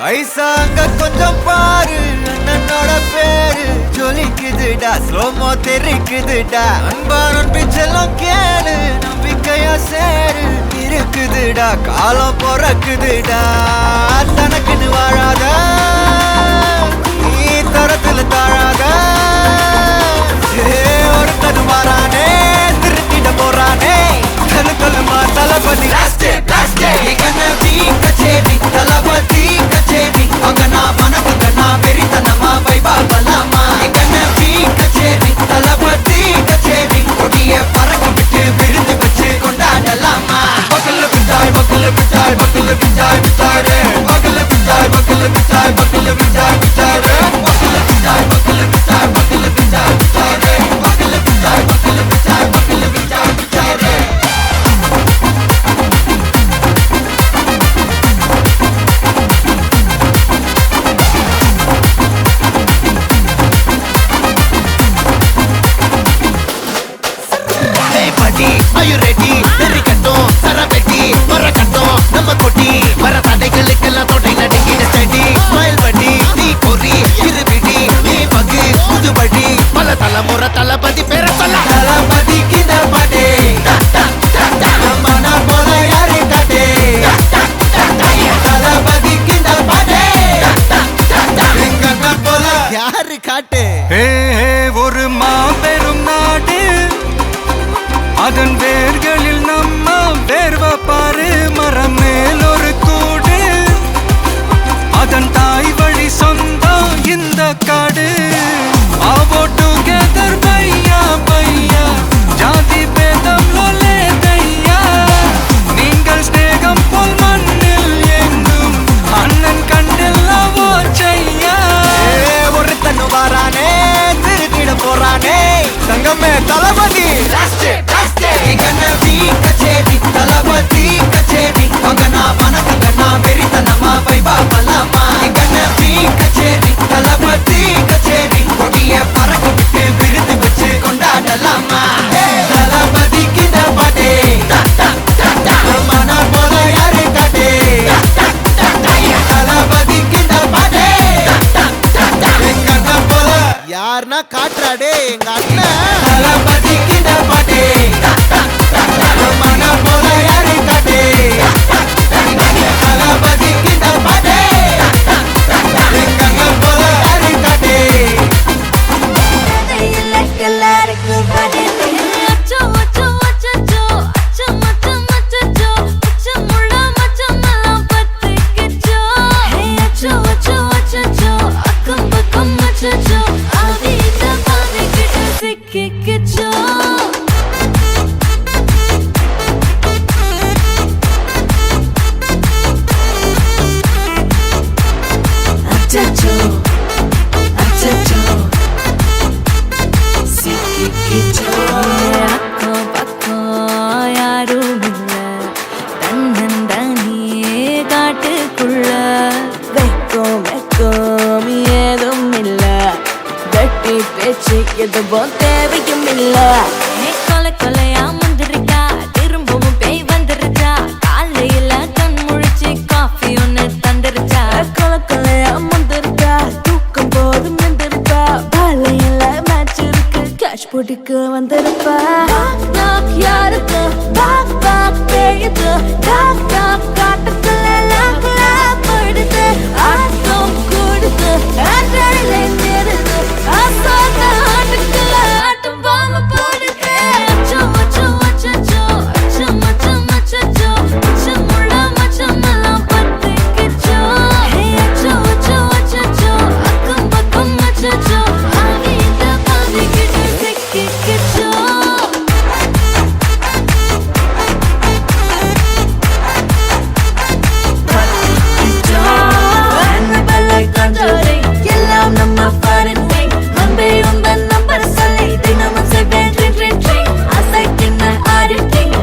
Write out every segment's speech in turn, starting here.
ஐசாங்க கொஞ்சம் பாரு அண்ணனோட பேரு ஜொலிக்குதுடா ஸ்லோமோ தெரிக்குதுடா அன்பான பிச்செல்லாம் கேளு நம்பிக்கையா சேரு இருக்குதுடா காலம் பிறக்குதுடா தனக்குன்னு வாழாத நீ தரத்துல தாழாத ஒருத்தன் மாறானே திருத்திட போறானே கலுமா தளபதி கச்சேரி தளபதி கச்சேரி அங்கனா மனசுங்கனா வெறித்தனமா வைபா பலாமா எங்கனவி கச்சேரி தளபதி கச்சேரி கொடிய பறக்க விட்டு விருந்து வச்சு கொண்டாடலாமா பக்கல விட்டாய் பக்கல விட்டாய் பக்கல விட்டாய் விட்டாரே பக்கல விட்டாய் பக்கல விட்டாய் பக்கல விட்டாய் விட்டாரே பக்கல விட்டாய் பக்கல விட்டாய் பக்கல விட்டாய் விட்டாரே பக்கல விட்டாய் பக்கல விட்டாய் பக்கல விட்டாய் விட்டாரே Are you ready? Terikattum, Sarabeti, Marakattum, Namma Koti, Marathadegalukella Thodai Nadikida steady, Smile buddy, Nee Kori, Irubidi, Nee Pagi, Pudubadi, Pala Thalamura Thalapathy Pera Solla, Thalapathy Kinda Pade, Namana Pola Yare Kate, Thalapathy Kinda Pade, Engana Pola Yare Kate. Hey, oru maaperum naadu அதன் வேர்களில் நம்ம வேர்வ பாரு மரம் மேல் ஒரு கூடு அதன் தாய் வழி சொந்தம் இந்த காடு ஆவோ டுகெதர் பையா பையா ஜாதி பேதம் லோலே தையா நீங்கள் ஸ்நேகம் போல் மண்ணில் எங்கும் அண்ணன் கண்டெல்லவோ செய்யா ஒருத்தன் வாரானே திருத்திட போறானே தங்கமே தளபதி கனவி கச்சேரி தளபதி கச்சேரி அங்கனா மனசுங்கனா வெறித்தனமா வைபா பலாமா கனவி கச்சேரி தளபதி கச்சேரி கொடிய பறக்க விட்டு விருந்து வச்சு கொண்டாடலாமா தளபதி கிட்ட பாட்டே மன போல யாரு காட்டே தளபதி கிட்ட பாட்டே எங்க அண்ணன் போல யாருன்னா காட்டுறாடே எங்க அண்ணன் தளபதி கிட்ட பாட்டே மன போல யாரு காட்டே தளபதி கிட்ட பாட்டே எங்க அண்ணன் போல யாரு காட்டே எதுவும் தேவையும் இல்ல கொலை கொலையா முந்திருக்கா திரும்பவும் பேய் வந்துருச்சா காலையில கண் முழிச்சு காஃபி ஒன்னு தந்துருச்சா கொலை கொலையா முந்திருக்கா தூக்கம் போதும் நின்றுருக்கா பாலையில மேட்ச் இருக்கு கேஷ் போட்டுக்கு வந்திருப்பா யாருக்கு பாக் பாக் பேயுது டாக் டாக் காட்டுக்குள்ள லாக்லா படுது ஆட்டம் கூடுது ஆட்டடிலே நிறுது ஆசாக ஆட்டுக்குள்ள ஆட்டம் பாம்பு போடுது அச்சம் அச்சம் அச்சச்சோ அச்சம் அச்சம் அச்சச்சோ அச்சம் உள்ள மச்சமெல்லாம் பத்திக்கிச்சோ அச்சம் அச்சம் அச்சச்சோ அக்கம் பக்கம் அச்சச்சோ ஆகிட்ட பாதிக்கிட்டு சிக்கிக்கிச்சோ எல்லாம் நம்ம பாரண்டே அன்பே உந்தன் நம்பர் சொல்லி தினமும் செய்வேன் அசைக்கின்ற ஆடிட்டிங்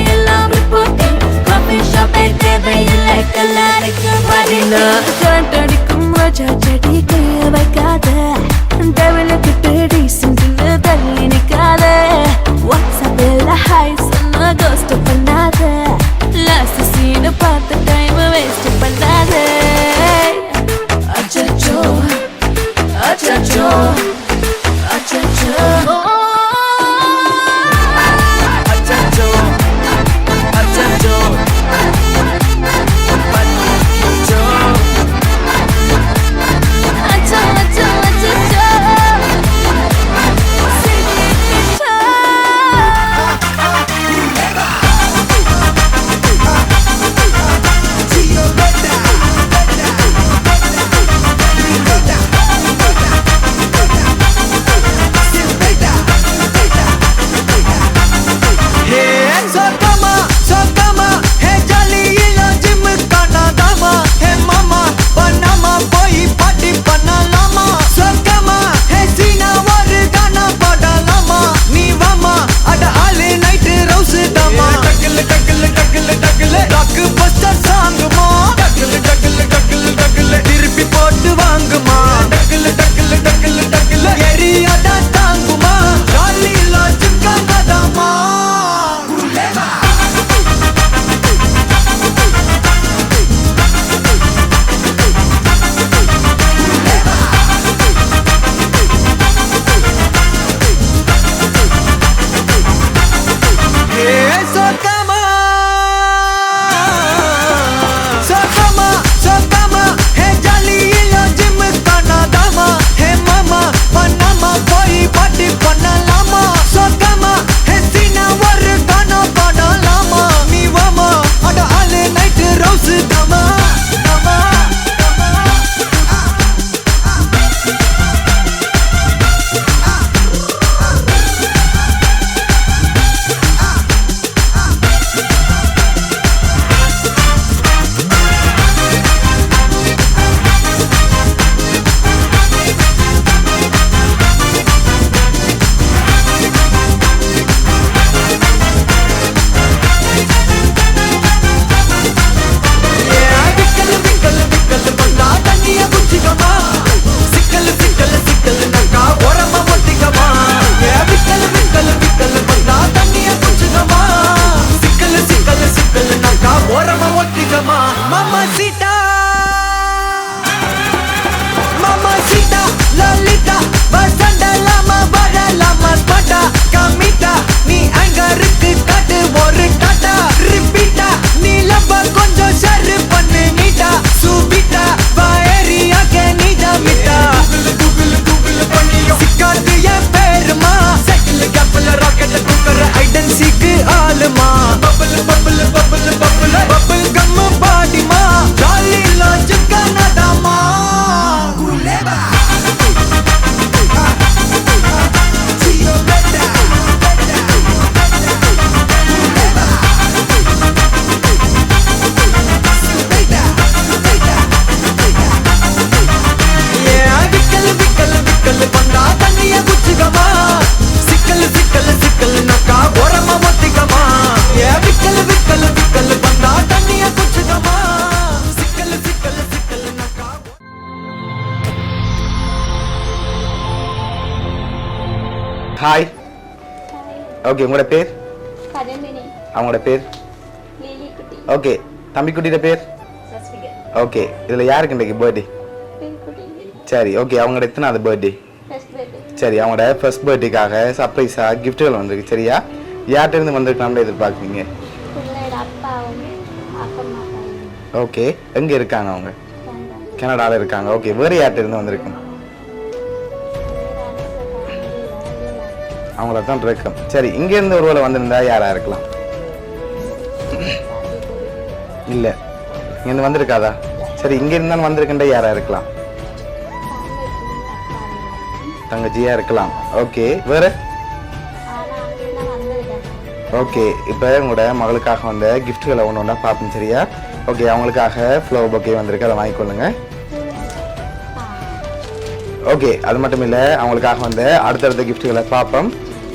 எல்லாம் ரிப்போர்ட்டிங் காஃபி ஷாப்பே தேவையில்லை கல்லாரைக்கு பாடின அடிக்கும் ரோஜா செடி கைய வைக்காத டெவலப்பிட்டு டீசென்ட் தள்ளி நிக்காத வாட்ஸ்அப்பில் ஹாய் சொன்ன கோஸ்ட் பண்ணாத லாஸ்ட் சீனை பார்த்து டைம் வேஸ்ட் பண்ணாத ஹாய். ஓகே, உங்களோட பேர்? பதமினி. அவங்களோட பேர்? லிலி குட்டி. ஓகே, தம்பிக்குட்டியோட பேர்? சஸ்விகா. ஓகே, இதில் யாருக்கு இன்றைக்கு பர்த்டே? பின்குட்டி. சரி, ஓகே, அவங்களோட எத்தனாவது பர்த்டே? First birthday. சரி, அவங்களோட ஃபர்ஸ்ட் பர்த்டேக்காக சர்ப்ரைஸாக கிஃப்ட்டுகள் வந்திருக்கு. சரியா? யார்கிட்ட இருந்து வந்திருக்கலாம்னு எதிர்பார்க்குறீங்க? பிள்ளையோட அப்பாவும் அக்கம்மாவும். ஓகே, எங்கே இருக்காங்க அவங்க? கனடாவில் இருக்காங்க. ஓகே, வேறு யார்கிட்ட இருந்து வந்திருக்கும்? அவங்கள தான் இருக்கும். சரி, இங்கேருந்து ஒருவேளை வந்திருந்தா யாராக இருக்கலாம்? இல்லை, இங்கேருந்து வந்திருக்காதா? சரி, இங்கே இருந்தாலும் வந்திருக்கின்ற யாராக இருக்கலாம்? தங்கச்சியா இருக்கலாம். ஓகே, வேறு? ஓகே, இப்போ உங்களோட மகளுக்காக வந்த கிஃப்ட்டுகளை ஒன்று ஒன்றா பார்ப்போம். சரியா? ஓகே, அவங்களுக்காக ஃப்ளவர் பொக்கே வந்திருக்கு, அதை வாங்கிக்கொள்ளுங்க. ஓகே, அது மட்டும் இல்லை, அவங்களுக்காக வந்து அடுத்தடுத்த கிஃப்ட்டுகளை பார்ப்போம்.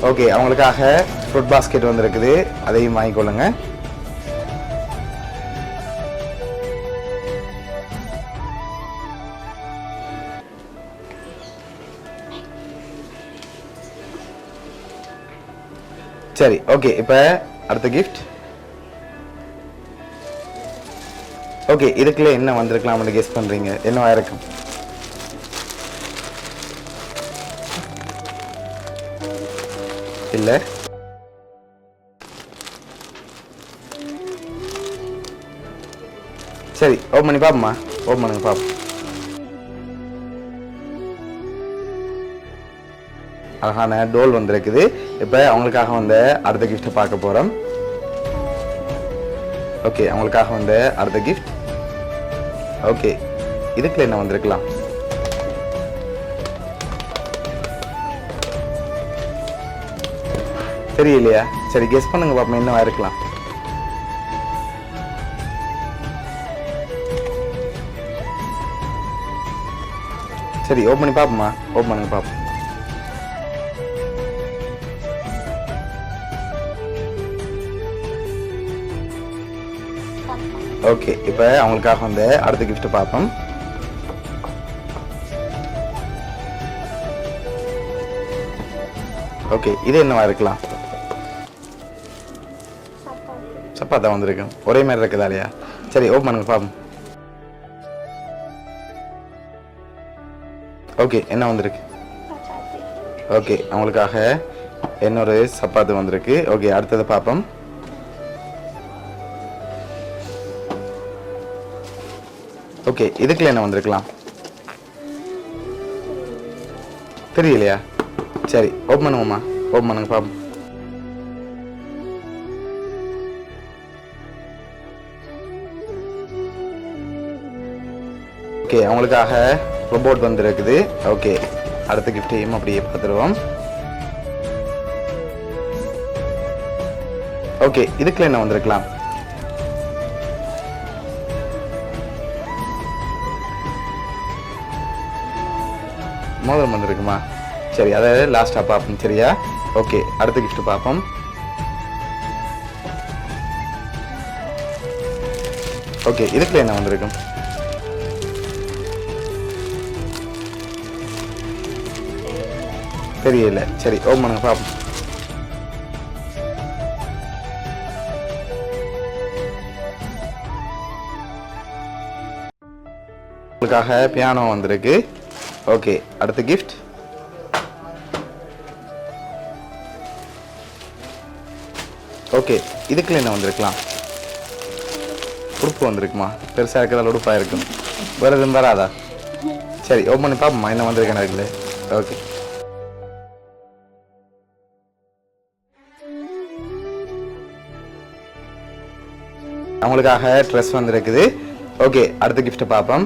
ஓகே, அவங்களுக்காக ஃப்ரூட் பாஸ்கெட் வந்திருக்குது, அதையும் வாங்கிக்கொள்ளுங்க. சரி, ஓகே, இப்போ அடுத்த கிஃப்ட். ஓகே, இதுக்குள்ள என்ன வந்திருக்கலாம்னு கெஸ் பண்றீங்க? என்னவா இருக்கும்? இல்ல, சரி, ஓப்பன் பண்ணி பாப்போமா? ஓப்பன் பண்ணுங்க பாப்போம். அழகான டோல் வந்திருக்குது. இப்போ அவங்களுக்காக வந்து அடுத்த கிஃப்ட்டை பார்க்க போகிறோம். ஓகே, அவங்களுக்காக வந்து அடுத்த கிஃப்ட். ஓகே, இதுக்குள்ள என்ன வந்திருக்கலாம்? தெரியலையா? சரி, கெஸ் பண்ணுங்க பாப்போம், என்னவா இருக்கலாம்? சரி, ஓப்பன் பண்ணி பாப்போமா? ஓப்பன் பண்ணுங்க பாப்போம். ஓகே, இப்போ அவங்களுக்காக வந்து அடுத்த கிஃப்ட் பார்ப்போம். ஓகே, இது என்னவா இருக்கலாம்? சப்பாத்தா வந்திருக்கு. ஒரே மாதிரி இருக்குதா இல்லையா? சரி, ஓப்பன் பண்ணுங்க பார்ப்போம். ஓகே, என்ன வந்திருக்கு? ஓகே, அவங்களுக்காக இன்னொரு சப்பாத்து வந்திருக்கு. ஓகே, அடுத்ததை பார்ப்போம். ஓகே, இதுக்குள்ள என்ன வந்திருக்கலாம்? தெரியலையா? சரி, ஓப்பன் பண்ணுவோமா? ஓப்பன் பண்ணுங்க பாப்போம். ஓகே, அவங்களுக்காக ரோபோட் வந்திருக்குது. ஓகே, அடுத்த கிஃப்டையும் அப்படியே பார்த்துருவோம். ஓகே, இதுக்குள்ள என்ன வந்திருக்கலாம்? மோதிரம் வந்திருக்குமா? சரி, அதை லாஸ்ட்டாக பார்ப்போம். சரியா? ஓகே, அடுத்த கிஃப்ட் பார்ப்போம். ஓகே, இதுக்குள்ள என்ன வந்திருக்கும்? தெரியல. சரி, ஓப்பன் பண்ணுங்க பார்ப்போம். உங்களுக்காக பியானோ வந்திருக்கு. ஓகே, அடுத்த கிஃப்ட். ஓகே, இதுக்குள்ள என்ன வந்திருக்கலாம்? உடுப்பு வந்திருக்குமா? பெருசாக இருக்கிறதால உடுப்பாக இருக்கும். வேறு எதுவும் வராதா? சரி, ஓப்பன் பண்ணி பார்ப்போம்மா, என்ன வந்திருக்கேன் இருக்குல்ல. ஓகே, அவங்களுக்காக ட்ரெஸ் வந்திருக்குது. ஓகே, அடுத்த கிஃப்ட்டை பார்ப்போம்.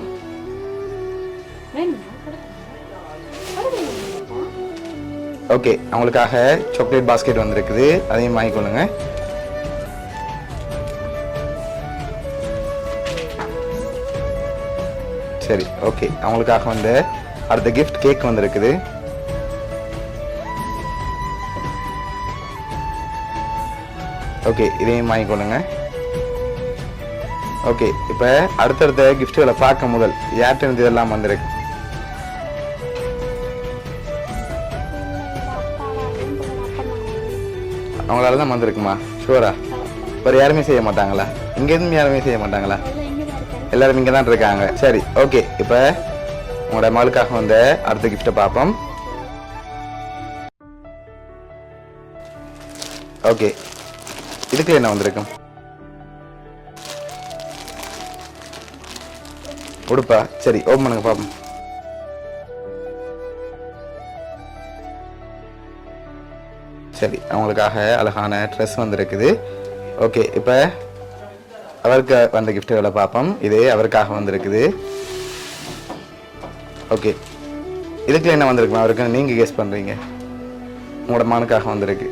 ஓகே, அவங்களுக்காக சாக்லேட் பாஸ்கெட் வந்திருக்குது, அதையும் வாங்கிக்கொள்ளுங்க. சரி, ஓகே, அவங்களுக்காக வந்து அடுத்த கிஃப்ட் கேக் வந்திருக்குது. ஓகே, இதையும் வாங்கிக்கொள்ளுங்க. ஓகே, இப்போ அடுத்தடுத்த கிஃப்ட்டுகளை பார்க்க முதல் யார்கிட்ட இருந்து இதெல்லாம் வந்திருக்கு? அவங்களால தான் வந்திருக்குமா? ஷூரா? வேறு யாருமே செய்ய மாட்டாங்களா? இங்கேருந்து யாருமே செய்ய மாட்டாங்களா? எல்லாரும் இங்கே தான் இருக்காங்க. சரி, ஓகே. இப்போ உங்களோட மகளுக்காக வந்த அடுத்த கிஃப்ட்டை பார்ப்போம். ஓகே, இதுக்கு என்ன வந்திருக்கும்? உடுப்பா? சரி, ஓப்பன் பண்ணுங்க பார்ப்போம். சரி, அவங்களுக்காக அழகான ட்ரெஸ் வந்திருக்குது. ஓகே, இப்போ அவருக்கு வந்த கிஃப்ட்டுகளை பார்ப்போம். இது அவருக்காக வந்திருக்குது. ஓகே, இதுக்குள்ள என்ன வந்திருக்குமா அவருக்கு? நீங்கள் கெஸ் பண்ணுறீங்க. உங்களோட மகனுக்காக வந்திருக்கு.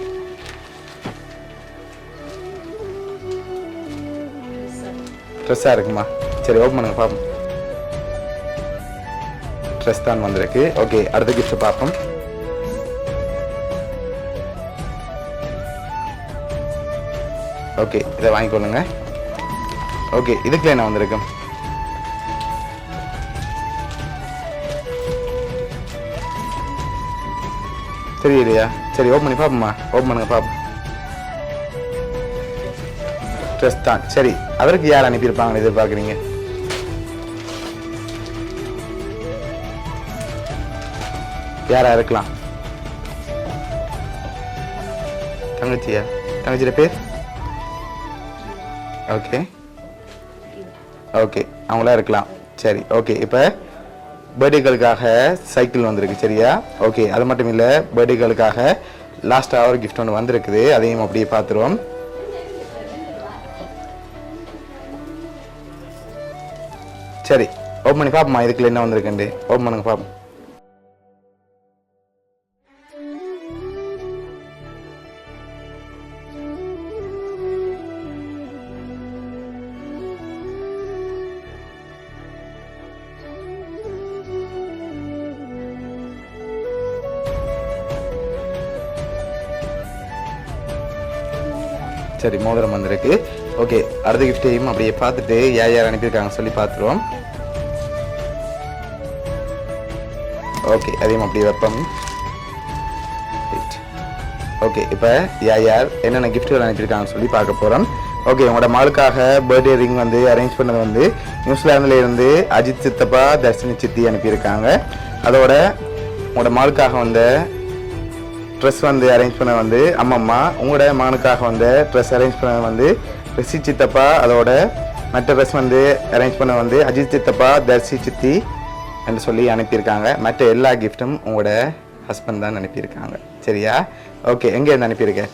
ட்ரெஸ்ஸாக இருக்குமா? சரி, ஓப்பன் பண்ணுங்க பார்ப்போம். ட்ரெஸ் தான் வந்திருக்கு. ஓகே, அடுத்த கிஃப்ட் பார்ப்போம். ஓகே, இதை வாங்கிக்கொள்ளுங்க. ஓகே, இதுக்குள்ள என்ன வந்திருக்கும்? தெரியலையா? சரி, ஓப்பன் பண்ணி பார்ப்போம்மா. ஓப்பன் பண்ணுங்க பார்ப்போம். ட்ரெஸ் தான். சரி, அவருக்கு யார் அனுப்பியிருப்பாங்கன்னு எதிர்பார்க்குறீங்க? யாரா இருக்கலாம்? தங்கச்சியா? தங்கச்சியோட பேர்? ஓகே ஓகே, அவங்களா இருக்கலாம். சரி, ஓகே. இப்போ பர்த்டேகளுக்காக சைக்கிள் வந்திருக்கு. சரியா? ஓகே, அது மட்டும் இல்லை, பர்த்டேகளுக்காக லாஸ்ட்டாக ஒரு கிஃப்ட் ஒன்று வந்திருக்குது. அதையும் அப்படியே பார்த்துருவோம். சரி, ஓப்பன் பண்ணி பார்ப்போம்மா. இதுக்குள்ள என்ன வந்திருக்குண்டு ஓப்பன் பண்ணுங்க பார்ப்போம். சரி, மோதிரம் வந்திருக்கு. ஓகே, அடுத்த கிஃப்டையும் அப்படியே பார்த்துட்டு யார் யார் அனுப்பியிருக்காங்க சொல்லி பார்த்துருவோம். ஓகே, அதையும் அப்படியே வைப்போம். ஓகே, இப்போ யார் யார் என்னென்ன கிஃப்ட்டுகள் அனுப்பியிருக்காங்கன்னு சொல்லி பார்க்க போகிறோம். ஓகே, உங்களோட மகளுக்காக பர்த்டே ரிங் வந்து அரேஞ்ச் பண்ணது வந்து நியூசிலாந்துல இருந்து அஜித் சித்தப்பா, தர்ஷினி சித்தி அனுப்பியிருக்காங்க. அதோட உங்களோட மகளுக்காக வந்த ட்ரெஸ் வந்து அரேஞ்ச் பண்ண வந்து அம்மம்மா. உங்களோட மகனுக்காக வந்து ட்ரெஸ் அரேஞ்ச் பண்ண வந்து ரிஷி சித்தப்பா. அதோட மற்ற ட்ரெஸ் வந்து அரேஞ்ச் பண்ண வந்து அஜித் சித்தப்பா, தர்ஷி சித்தி என்று சொல்லி அனுப்பியிருக்காங்க. மற்ற எல்லா கிஃப்ட்டும் உங்களோட ஹஸ்பண்ட் தான் அனுப்பியிருக்காங்க. சரியா? ஓகே, எங்கேருந்து அனுப்பியிருக்கேன்?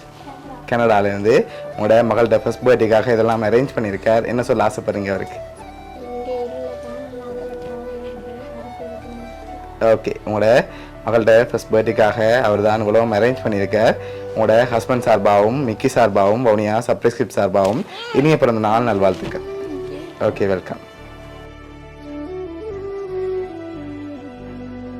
கனடாலேருந்து. உங்களோட மகள்கிட்ட ஃபர்ஸ்ட் பர்த்டேக்காக இதெல்லாம் அரேஞ்ச் பண்ணியிருக்கார். என்ன சொல்ல ஆசைப்படுறீங்க அவருக்கு? ஓகே, உங்களோட மகள்கிட்ட ஃபர்ஸ்ட் பர்த்டேக்காக அவர் தான் இவ்வளவும் அரேஞ்ச் பண்ணியிருக்கார். உங்களோட ஹஸ்பண்ட் சார்பாகவும், மிக்கி சார்பாகவும், வவுனியா சப்ஸ்கிரிப்ட் சார்பாகவும் இனிய பிறந்த நாள் நல்வாழ்த்துக்கள். Okay, welcome.